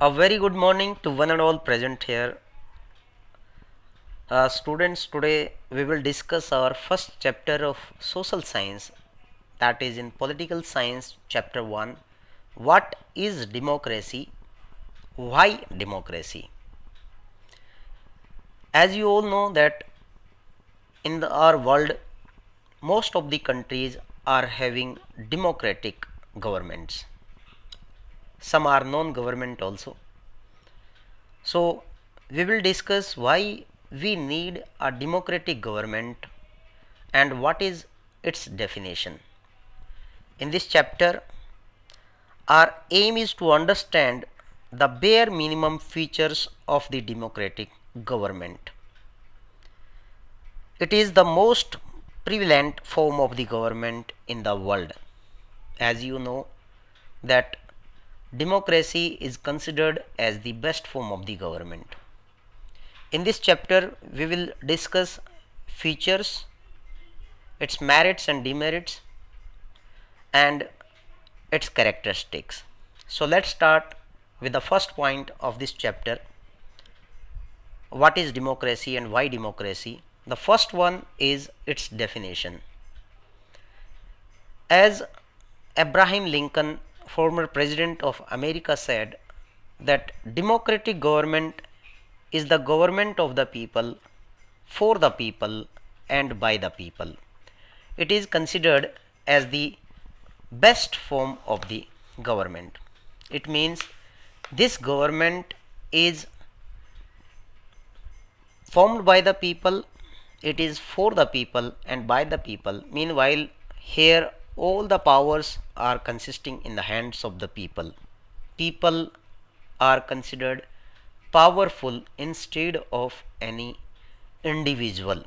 A very good morning to one and all present here. Students, today we will discuss our first chapter of social science, that is in political science, chapter 1. What is democracy? Why democracy? As you all know that in our world, most of the countries are having democratic governments. Some are non-government also. So we will discuss why we need a democratic government and what is its definition. In this chapter, our aim is to understand the bare minimum features of the democratic government. It is the most prevalent form of the government in the world. As you know that democracy is considered as the best form of the government. In this chapter, we will discuss features, its merits and demerits, and its characteristics. So let's start with the first point of this chapter. What is democracy and why democracy? The first one is its definition. As Abraham Lincoln, former president of America, said that democratic government is the government of the people, for the people, and by the people. It is considered as the best form of the government. It means this government is formed by the people, it is for the people and by the people. Meanwhile, here all the powers are consisting in the hands of the people. People are considered powerful instead of any individual.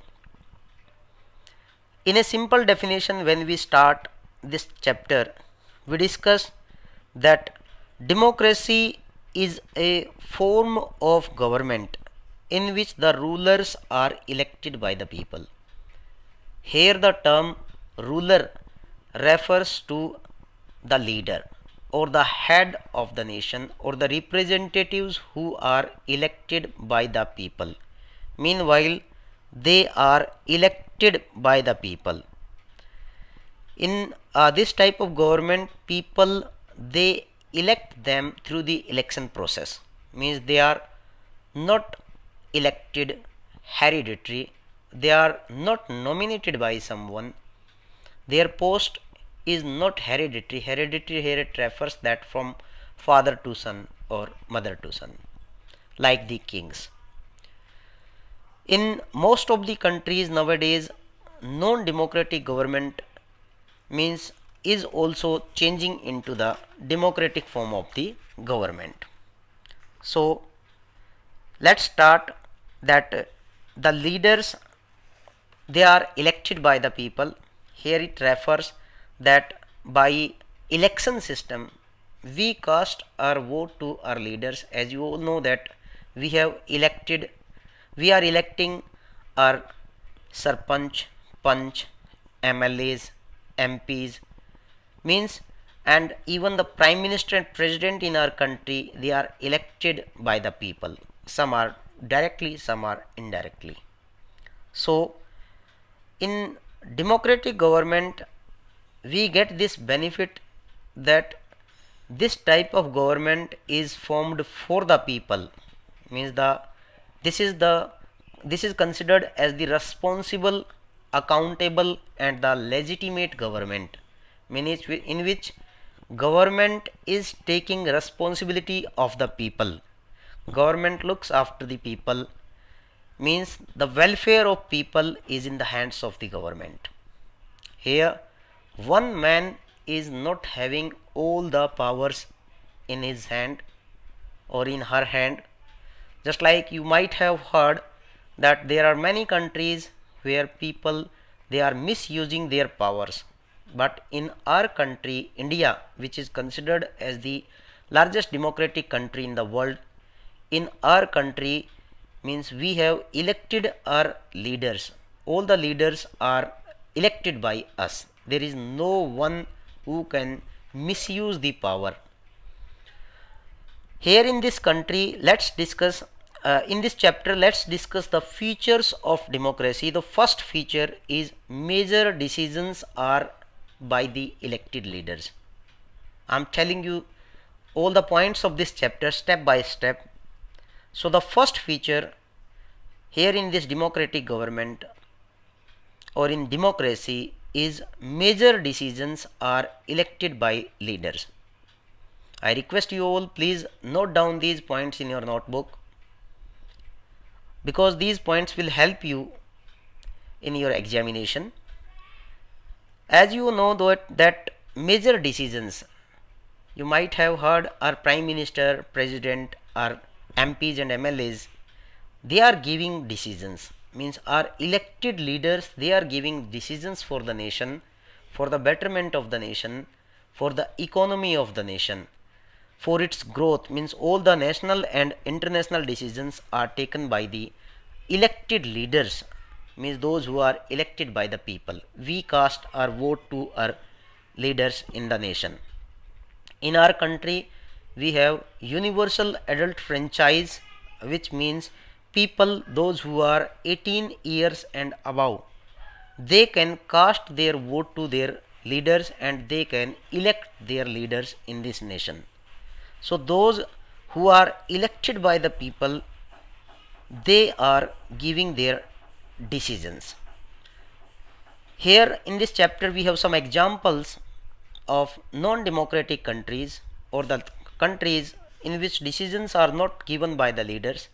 In a simple definition, when we start this chapter, we discuss that democracy is a form of government in which the rulers are elected by the people. Here the term ruler refers to the leader or the head of the nation or the representatives who are elected by the people. Meanwhile, they are elected by the people. In this type of government, people, they elect them through the election process. Means they are not elected hereditary, they are not nominated by someone, their post is not hereditary. Hereditary here it refers that from father to son or mother to son, like the kings. In most of the countries nowadays, non-democratic government means is also changing into the democratic form of the government. So let's start that the leaders, they are elected by the people. Here it refers that by election system we cast our vote to our leaders. As you all know that we are electing our sarpanch, panch, MLAs, MPs, means, and even the prime minister and president in our country, they are elected by the people. Some are directly, some are indirectly. So in democratic government we get this benefit that this type of government is formed for the people. Means this is considered as the responsible, accountable and the legitimate government, means in which government is taking responsibility of the people. Government looks after the people, means the welfare of people is in the hands of the government. Here one man is not having all the powers in his hand or in her hand. Just like you might have heard that there are many countries where people, they are misusing their powers. But in our country, India, which is considered as the largest democratic country in the world, in our country, means we have elected our leaders. All the leaders are elected by us. There is no one who can misuse the power. Here in this country, let's discuss in this chapter, let's discuss the features of democracy. The first feature is major decisions are by the elected leaders. I'm telling you all the points of this chapter step by step. So the first feature here in this democratic government or in democracy is major decisions are elected by leaders. I request you all, please note down these points in your notebook, because these points will help you in your examination. As you know that major decisions, you might have heard, our prime minister, president, our MPs and MLAs, they are giving decisions, means our elected leaders, they are giving decisions for the nation, for the betterment of the nation, for the economy of the nation, for its growth. Means all the national and international decisions are taken by the elected leaders, means those who are elected by the people. We cast our vote to our leaders in the nation. In our country, we have universal adult franchise, which means people, those who are 18 years and above, they can cast their vote to their leaders and they can elect their leaders in this nation. So those who are elected by the people, they are giving their decisions. Here in this chapter we have some examples of non-democratic countries, or the countries in which decisions are not given by the leaders.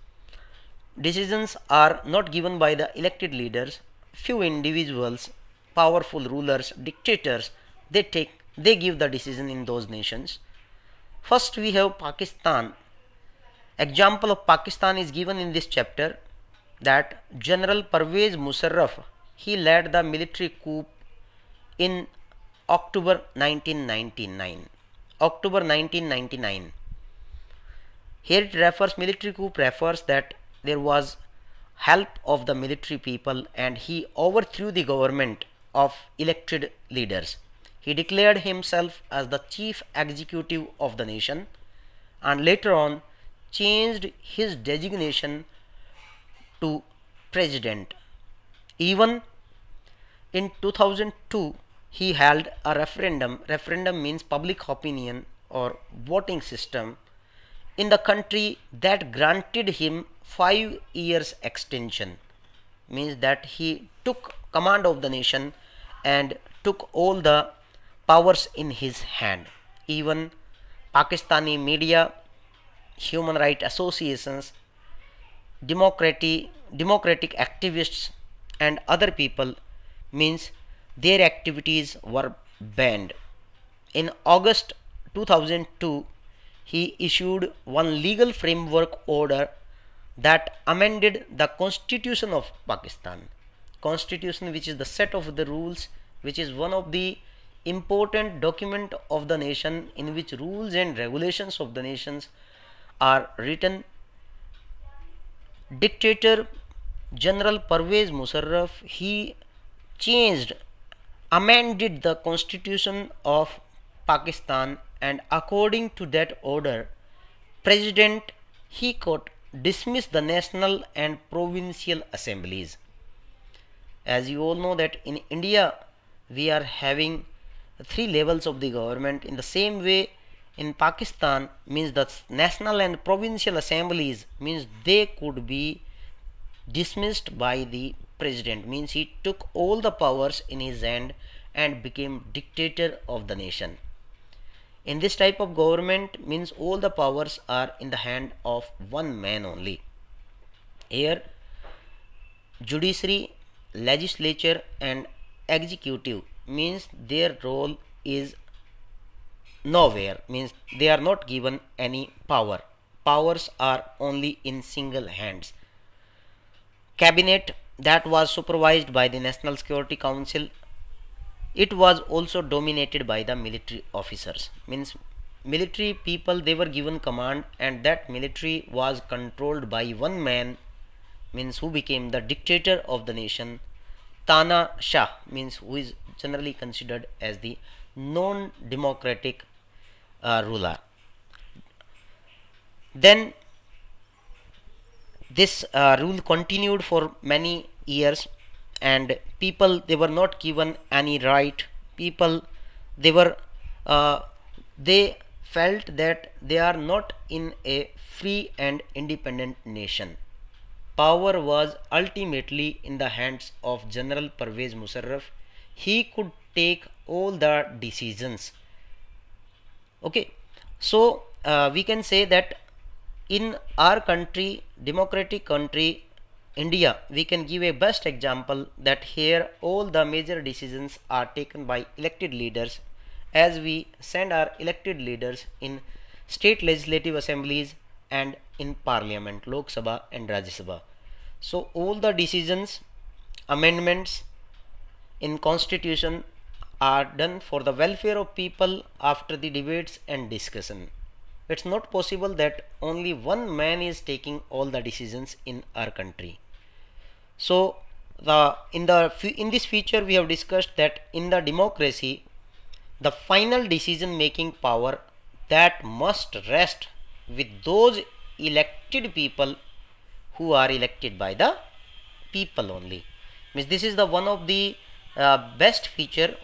Decisions are not given by the elected leaders. Few individuals, powerful rulers, dictators, they give the decision in those nations. First we have Pakistan. Example of Pakistan is given in this chapter, that General Pervez Musharraf, he led the military coup in October 1999. October 1999. Here it refers, military coup refers that there was help of the military people and he overthrew the government of elected leaders. He declared himself as the chief executive of the nation and later on changed his designation to president. Even in 2002, he held a referendum. Referendum means public opinion or voting system in the country, that granted him 5 years extension. Means that he took command of the nation and took all the powers in his hand. Even Pakistani media, human rights associations, democratic activists and other people, means their activities were banned. In August 2002, he issued one legal framework order that amended the constitution of Pakistan. Constitution, which is the set of the rules, which is one of the important document of the nation in which rules and regulations of the nations are written. Dictator General Pervez Musharraf, he changed, amended the constitution of Pakistan, and according to that order, president, he could dismiss the national and provincial assemblies. As you all know that in India we are having 3 levels of the government. In the same way, in Pakistan, means the national and provincial assemblies, means they could be dismissed by the president. Means he took all the powers in his hand and became dictator of the nation. In this type of government, means all the powers are in the hand of one man only. Here judiciary, legislature and executive, means their role is nowhere, means they are not given any power. Powers are only in single hands. Cabinet, that was supervised by the National Security Council, it was also dominated by the military officers. Means military people, they were given command and that military was controlled by one man, means who became the dictator of the nation, Tana Shah, means who is generally considered as the non-democratic ruler. Then this rule continued for many years, and people, they were not given any right. People, they were uh, they felt that they are not in a free and independent nation. Power was ultimately in the hands of General Pervez Musharraf. He could take all the decisions. Okay, so we can say that in our country, democratic country, India, we can give a best example that here all the major decisions are taken by elected leaders, as we send our elected leaders in state legislative assemblies and in parliament, Lok Sabha and Rajya Sabha. So all the decisions, amendments in constitution are done for the welfare of people after the debates and discussion. It's not possible that only one man is taking all the decisions in our country. So in this feature we have discussed that in the democracy, the final decision making power, that must rest with those elected people who are elected by the people only. Means this is the one of the first feature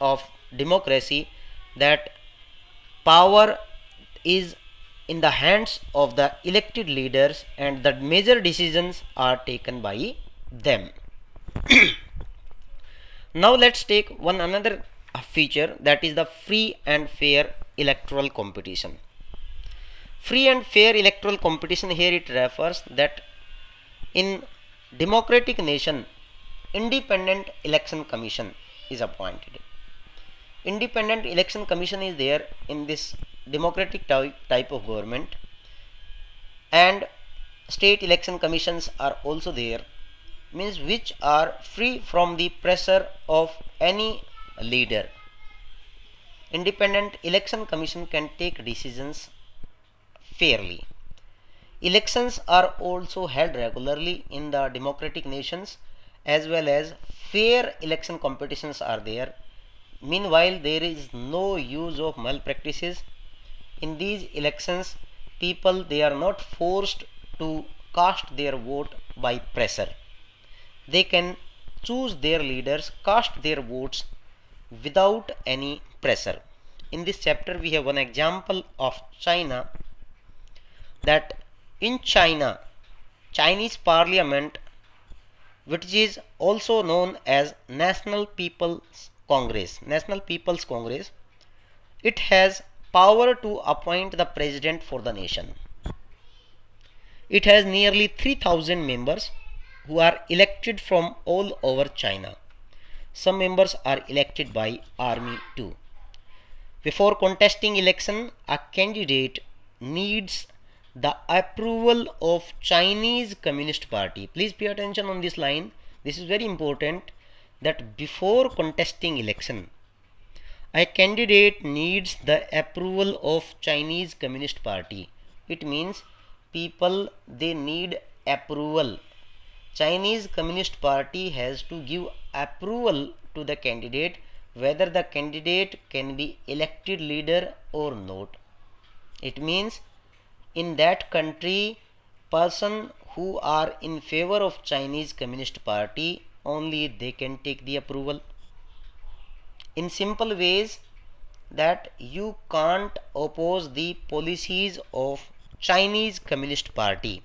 of democracy, that power is in the hands of the elected leaders and the major decisions are taken by them. Now let's take one another feature, that is the free and fair electoral competition. Free and fair electoral competition, here it refers that in democratic nation, independent election commission is appointed. Independent election commission is there in this democratic type of government, and state election commissions are also there, means which are free from the pressure of any leader. Independent election commission can take decisions fairly. Elections are also held regularly in the democratic nations, as well as fair election competitions are there. Meanwhile, there is no use of malpractices. In these elections, people, they are not forced to cast their vote by pressure. They can choose their leaders, cast their votes without any pressure. In this chapter, we have one example of China, that in China, Chinese parliament, which is also known as National People's Congress, it has power to appoint the president for the nation. It has nearly 3000 members who are elected from all over China. Some members are elected by army too. Before contesting election, a candidate needs the approval of Chinese Communist Party. Please pay attention on this line. This is very important, that before contesting election, a candidate needs the approval of Chinese Communist Party. It means people, they need approval. Chinese Communist Party has to give approval to the candidate, whether the candidate can be elected leader or not. It means in that country, person who are in favor of Chinese Communist Party, only they can take the approval. In simple ways, that you can't oppose the policies of Chinese Communist Party.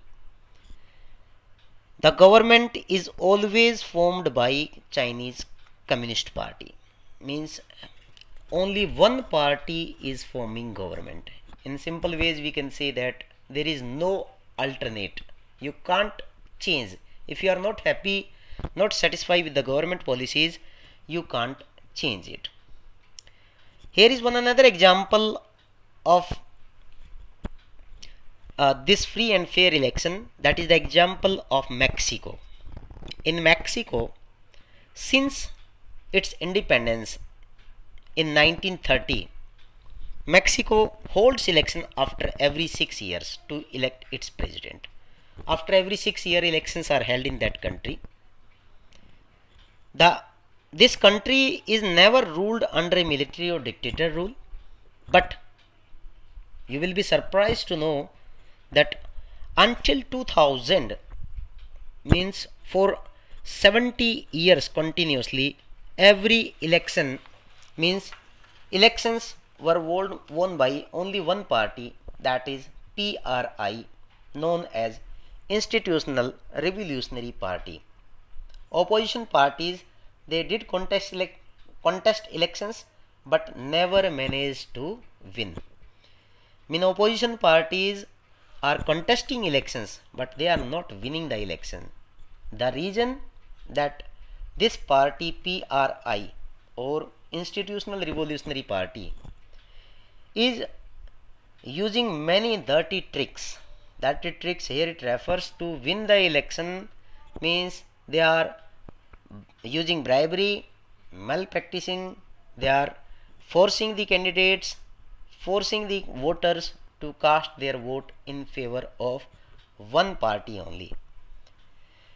The government is always formed by Chinese Communist Party. Means only one party is forming government. In simple ways, we can say that there is no alternate. You can't change. If you are not happy, not satisfied with the government policies, you can't change it. Here is one another example of this free and fair election, that is the example of Mexico. In Mexico, since its independence in 1930, Mexico holds election after every 6 years to elect its president. After every 6 year, elections are held in that country. This country is never ruled under a military or dictator rule, but You will be surprised to know that until 2000, means for 70 years continuously, every election, means elections were won by only one party, that is PRI, known as Institutional Revolutionary Party. Opposition parties, they did contest elections but never managed to win. Mean opposition parties are contesting elections but they are not winning the election. The reason that this party PRI, or Institutional Revolutionary Party, is using many dirty tricks. Dirty tricks here it refers to win the election, means they are using bribery, malpracticing, they are forcing the candidates, forcing the voters to cast their vote in favor of one party only.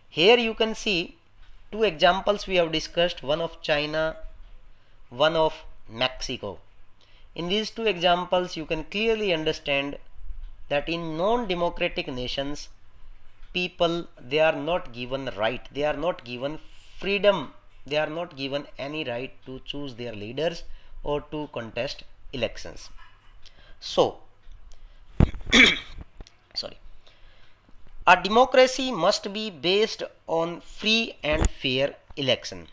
Here you can see two examples we have discussed, one of China, one of Mexico. In these two examples you can clearly understand that in non-democratic nations, people, they are not given right, they are not given freedom, they are not given any right to choose their leaders or to contest elections. So sorry, a democracy must be based on free and fair election,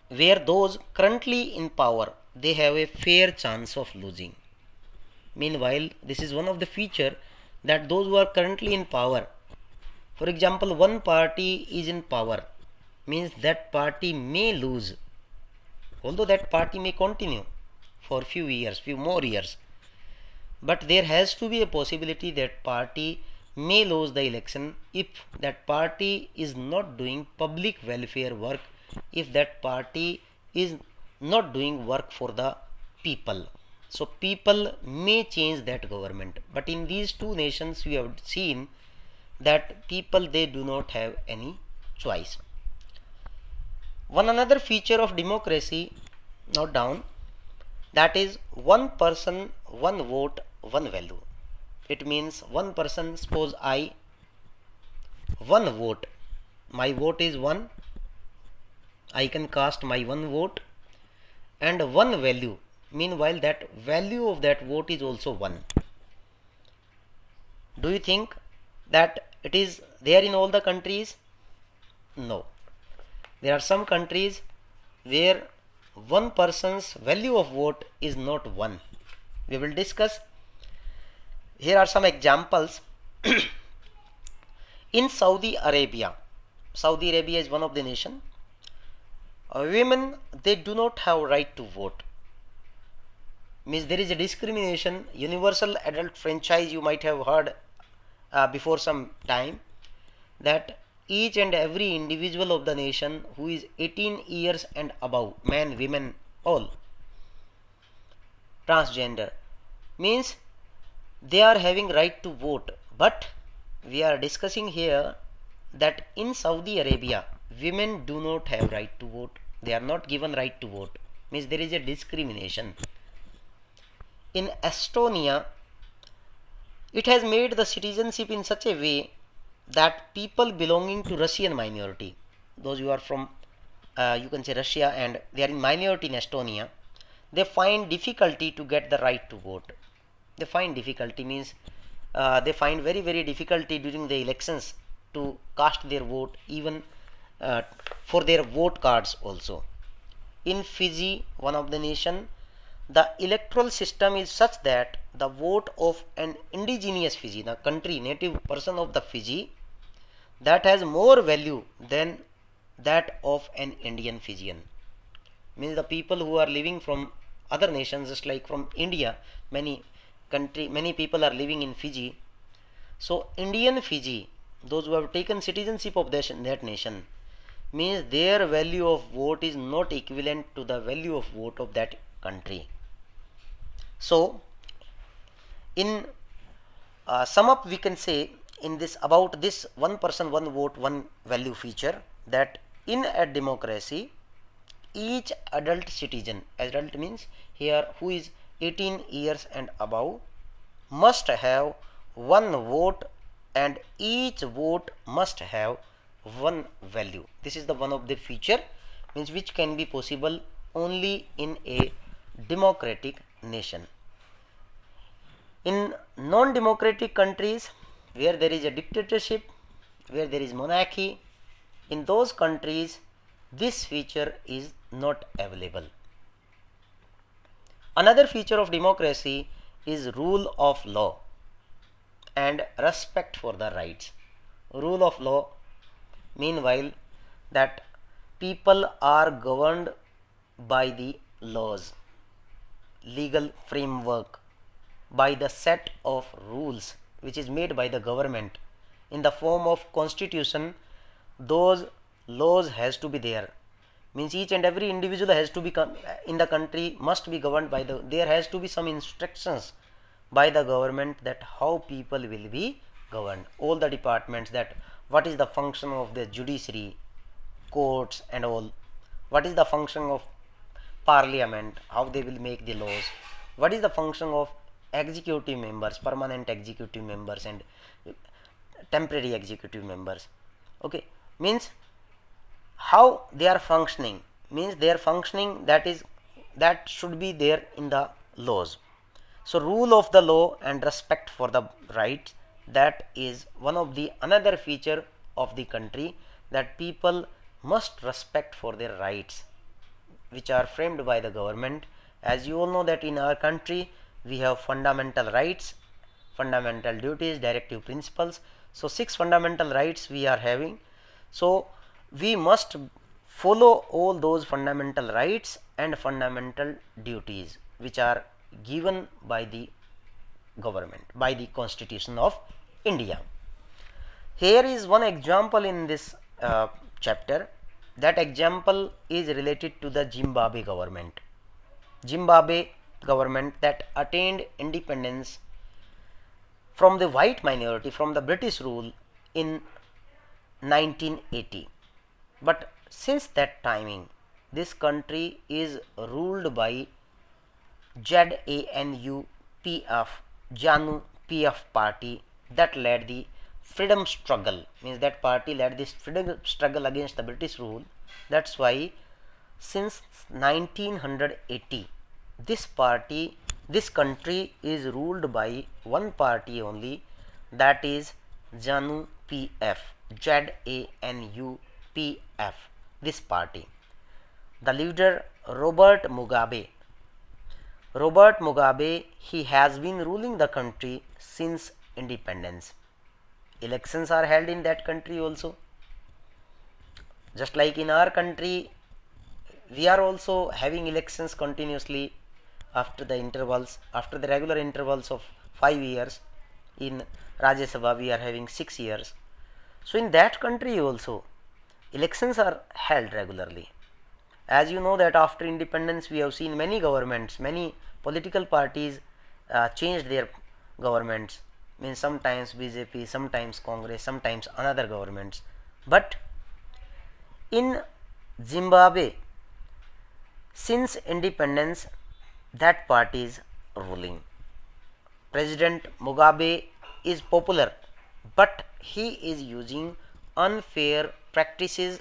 where those currently in power, they have a fair chance of losing. Meanwhile, this is one of the feature that those who are currently in power, for example, one party is in power, means that party may lose, although that party may continue for few years, few more years, but there has to be a possibility that party may lose the election if that party is not doing public welfare work, if that party is not doing work for the people. So people may change that government, but in these two nations we have seen that people, they do not have any choice. One another feature of democracy, note down, that is one person, one vote, one value. It means one person, suppose I, one vote, my vote is one, I can cast my one vote, and one value, meanwhile that value of that vote is also one. Do you think that it is there in all the countries? No. There are some countries where one person's value of vote is not one. We will discuss. Here are some examples. In Saudi Arabia, Saudi Arabia is one of the nation, women, they do not have right to vote. Means there is a discrimination. Universal adult franchise, you might have heard before some time, that each and every individual of the nation who is 18 years and above, men, women, all transgender, means they are having right to vote. But we are discussing here that in Saudi Arabia, women do not have right to vote, they are not given right to vote, means there is a discrimination. In Estonia, it has made the citizenship in such a way that people belonging to Russian minority, those who are from you can say Russia and they are in minority in Estonia, they find difficulty to get the right to vote. They find difficulty, means they find very difficulty during the elections to cast their vote, even for their vote cards also. In Fiji, one of the nation, the electoral system is such that the vote of an indigenous Fiji, the country native person of the Fiji, that has more value than that of an Indian Fijian. Means the people who are living from other nations, just like from India, many people are living in Fiji. So Indian Fiji, those who have taken citizenship of that nation, means their value of vote is not equivalent to the value of vote of that country. So in sum up, we can say in this about this one person, one vote, one value feature, that in a democracy, each adult citizen, adult means here who is 18 years and above, must have one vote and each vote must have one value. This is the one of the feature means which can be possible only in a democratic nation. In non-democratic countries where there is a dictatorship, where there is monarchy, in those countries this feature is not available. Another feature of democracy is rule of law and respect for the rights. Rule of law, meanwhile, that people are governed by the laws, legal framework, by the set of rules which is made by the government in the form of constitution. Those laws has to be there, means each and every individual has to be in the country must be governed by the, there has to be some instructions by the government that how people will be governed, all the departments, that what is the function of the judiciary, courts and all, what is the function of parliament, how they will make the laws, what is the function of executive members, permanent executive members and temporary executive members. Okay, means how they are functioning, means their functioning, that should be there in the laws. So rule of the law and respect for the rights, that is one of the another feature of the country, that people must respect for their rights which are framed by the government. As you all know that in our country we have fundamental rights, fundamental duties, directive principles. So 6 fundamental rights we are having. So we must follow all those fundamental rights and fundamental duties which are given by the government, by the Constitution of India. Here is one example in this chapter. That example is related to the Zimbabwe government. Zimbabwe government that attained independence from the white minority, from the British rule in 1980. But since that timing, this country is ruled by ZANU-PF, JANU-PF party that led the freedom struggle, means that party led this freedom struggle against the British rule. That's why since 1980 this party, this country is ruled by one party only, that is ZANU-PF, ZANU-PF, this party. The leader Robert Mugabe, he has been ruling the country since independence. Elections are held in that country also. Just like in our country, we are also having elections continuously after the intervals, after the regular intervals of 5 years. In Rajya Sabha we are having 6 years. So in that country also elections are held regularly. As you know that after independence we have seen many governments, many political parties changed their governments, means sometimes BJP, sometimes Congress, sometimes another governments. But in Zimbabwe, since independence, that party is ruling. President Mugabe is popular, but he is using unfair practices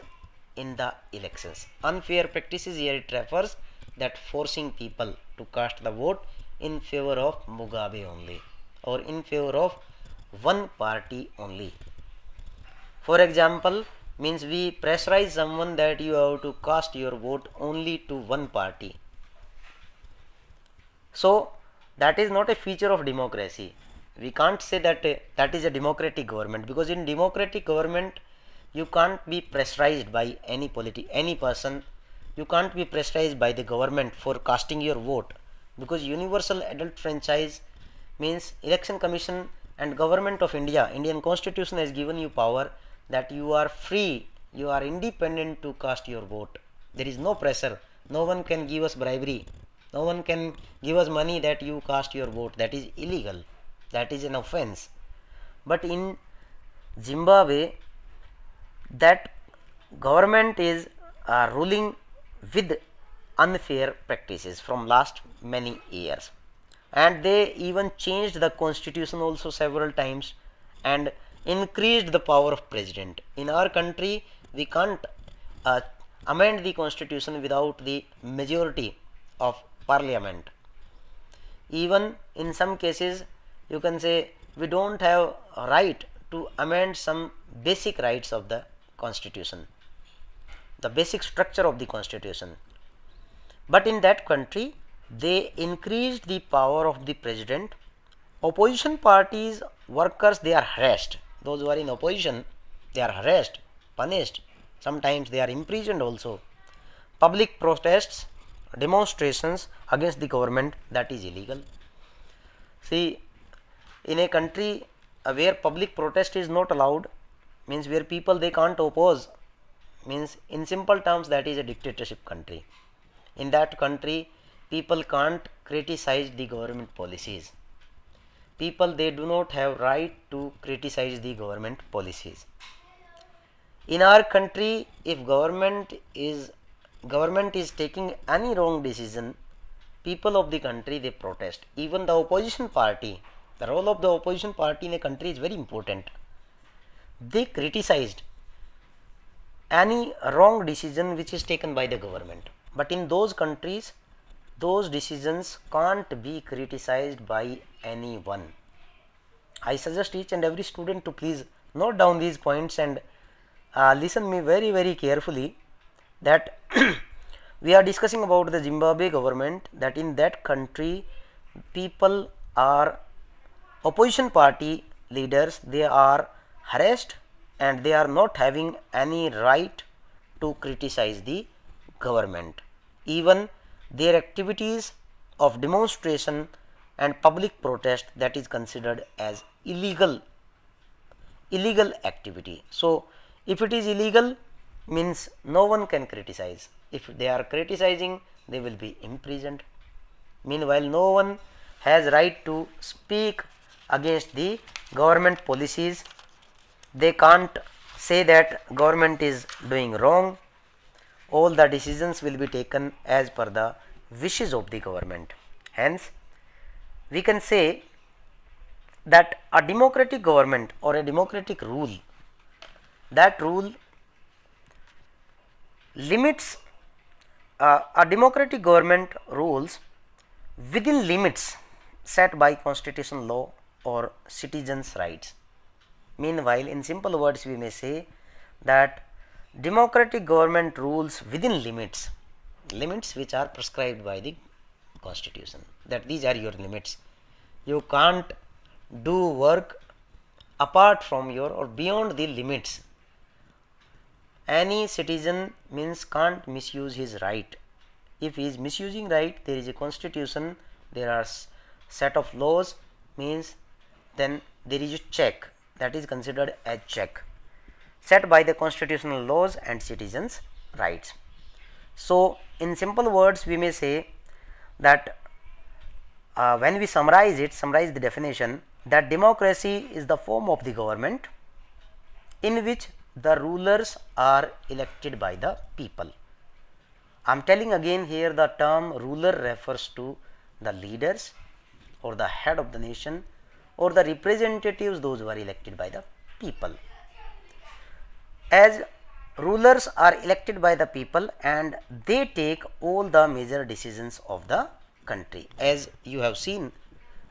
in the elections. Unfair practices here it refers that forcing people to cast the vote in favor of Mugabe only, or in favor of one party only. For example, means we pressurize someone that you have to cast your vote only to one party. So that is not a feature of democracy. We can't say that that is a democratic government, because in democratic government you can't be pressurized by any person. You can't be pressurized by the government for casting your vote, because universal adult franchise means election commission and government of India, Indian constitution has given you power that you are free, you are independent to cast your vote. There is no pressure, no one can give us bribery, no one can give us money that you cast your vote. That is illegal, that is an offense. But in Zimbabwe, that government is ruling with unfair practices from last many years. and they even changed the constitution also several times and increased the power of president. In our country we can't uh, amend the constitution without the majority of parliament. Even in some cases you can say we don't have a right to amend some basic rights of the constitution, the basic structure of the constitution. But in that country they increased the power of the president. Opposition parties workers, they are harassed. Those who are in opposition, they are harassed, punished, sometimes they are imprisoned also. Public protests, demonstrations against the government, that is illegal. See, in a country where public protest is not allowed, means where people they can't oppose, means in simple terms that is a dictatorship country. In that country people can't criticize the government policies. People they do not have right to criticize the government policies. In our country, if government is taking any wrong decision, people of the country they protest. Even the opposition party, the role of the opposition party in a country is very important. They criticized any wrong decision which is taken by the government. But in those countries, those decisions can't be criticized by anyone. I suggest each and every student to please note down these points and listen me very carefully, that we are discussing about the Zimbabwe government, that in that country people are, opposition party leaders, they are harassed and they are not having any right to criticize the government. Even their activities of demonstration and public protest, that is considered as illegal activity. So if it is illegal, means no one can criticize. If they are criticizing, they will be imprisoned. Meanwhile, no one has right to speak against the government policies. They can't say that government is doing wrong. All the decisions will be taken as per the wishes of the government. Hence, we can say that a democratic government or a democratic rule, that rule limits, a democratic government rules within limits set by constitutional law or citizens' rights. Meanwhile, in simple words we may say that democratic government rules within limits which are prescribed by the constitution, that these are your limits. You can't do work apart from your or beyond the limits. Any citizen means can't misuse his right. If he is misusing right, there is a constitution, there are set of laws, means then there is a check, that is considered as check set by the constitutional laws and citizens' rights. So in simple words we may say that when we summarize the definition, that democracy is the form of the government in which the rulers are elected by the people. I am telling again here, the term ruler refers to the leaders or the head of the nation or the representatives, those who are elected by the people. As rulers are elected by the people and they take all the major decisions of the country. As you have seen,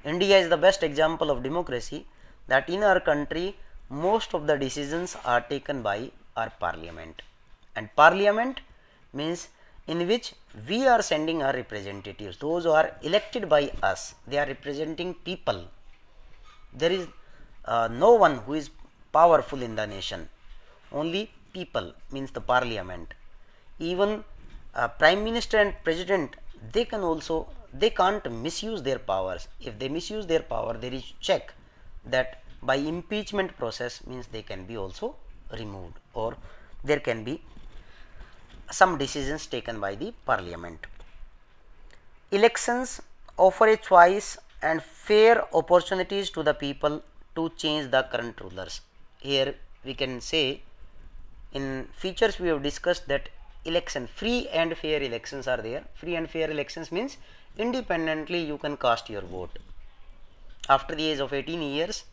India is the best example of democracy, that in our country most of the decisions are taken by our parliament, and parliament means in which we are sending our representatives, those who are elected by us, they are representing people. There is no one who is powerful in the nation, only people, means the parliament. Even prime minister and president, they can't misuse their powers. If they misuse their power, there is check that by impeachment process, means they can be also removed, or there can be some decisions taken by the parliament. Elections offer a choice and fair opportunities to the people to change the current rulers. Here we can say, in features we have discussed that election, free and fair elections are there. Free and fair elections means independently you can cast your vote. After the age of 18 years,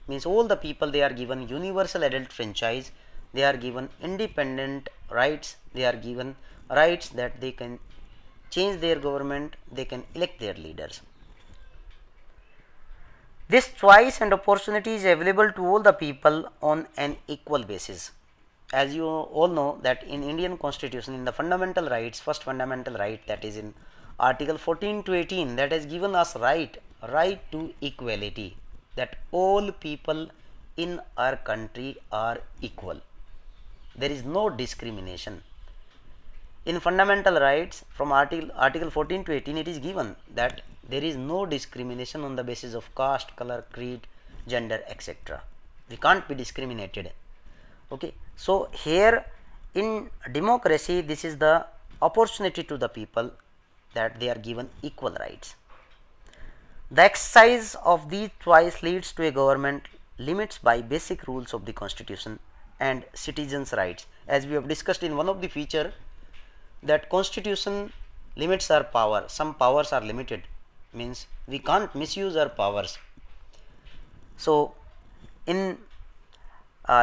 means all the people, they are given universal adult franchise, they are given independent rights, they are given rights that they can change their government, they can elect their leaders. This choice and opportunity is available to all the people on an equal basis. As you all know that in Indian Constitution, in the fundamental rights, first fundamental right, that is in Article 14 to 18, that has given us right to equality, that all people in our country are equal. There is no discrimination. In fundamental rights from article 14 to 18, it is given that there is no discrimination on the basis of caste, color, creed, gender, etc. We can't be discriminated. Okay, so here in democracy, this is the opportunity to the people that they are given equal rights. The exercise of these choice leads to a government limits by basic rules of the constitution and citizens' rights. As we have discussed in one of the feature, that constitution limits our power. Some powers are limited, means we can't misuse our powers. So in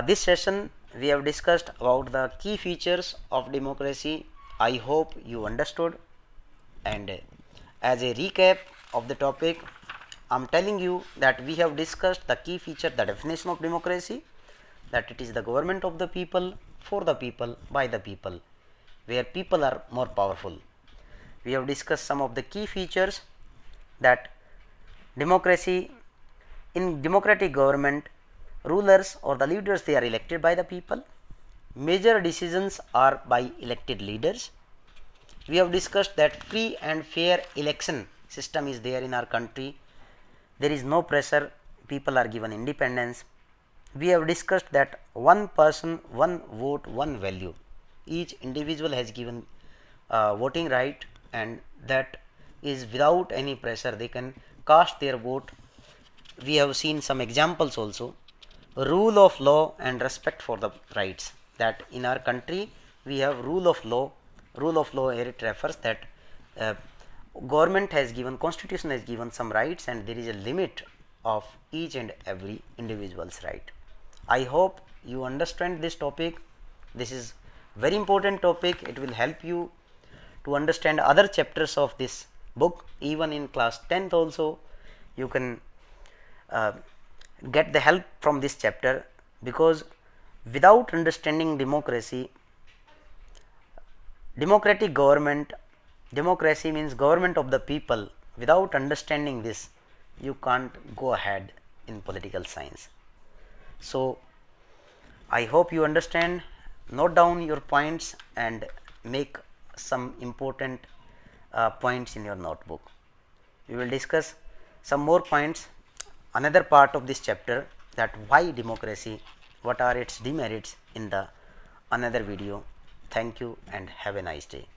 this session we have discussed about the key features of democracy. I hope you understood, and as a recap of the topic, I am telling you that we have discussed the key feature, the definition of democracy, that it is the government of the people, for the people, by the people, where people are more powerful. We have discussed some of the key features, that democracy, in democratic government, rulers or the leaders, they are elected by the people. Major decisions are by elected leaders. We have discussed that free and fair election system is there in our country. There is no pressure, people are given independence. We have discussed that one person, one vote, one value. Each individual has given voting right, and that is without any pressure, they can cast their vote. We have seen some examples also. Rule of law and respect for the rights, that in our country we have rule of law. Rule of law, here it refers that government has given, constitution has given some rights, and there is a limit of each and every individual's right. I hope you understand this topic. This is very important topic. It will help you to understand other chapters of this book. Even in class 10th also you can get the help from this chapter, because without understanding democracy, democratic government, democracy means government of the people, without understanding this you can't go ahead in political science. So I hope you understand. Note down your points and make some important points in your notebook. We will discuss some more points, another part of this chapter, that why democracy, what are its demerits, in the another video. Thank you and have a nice day.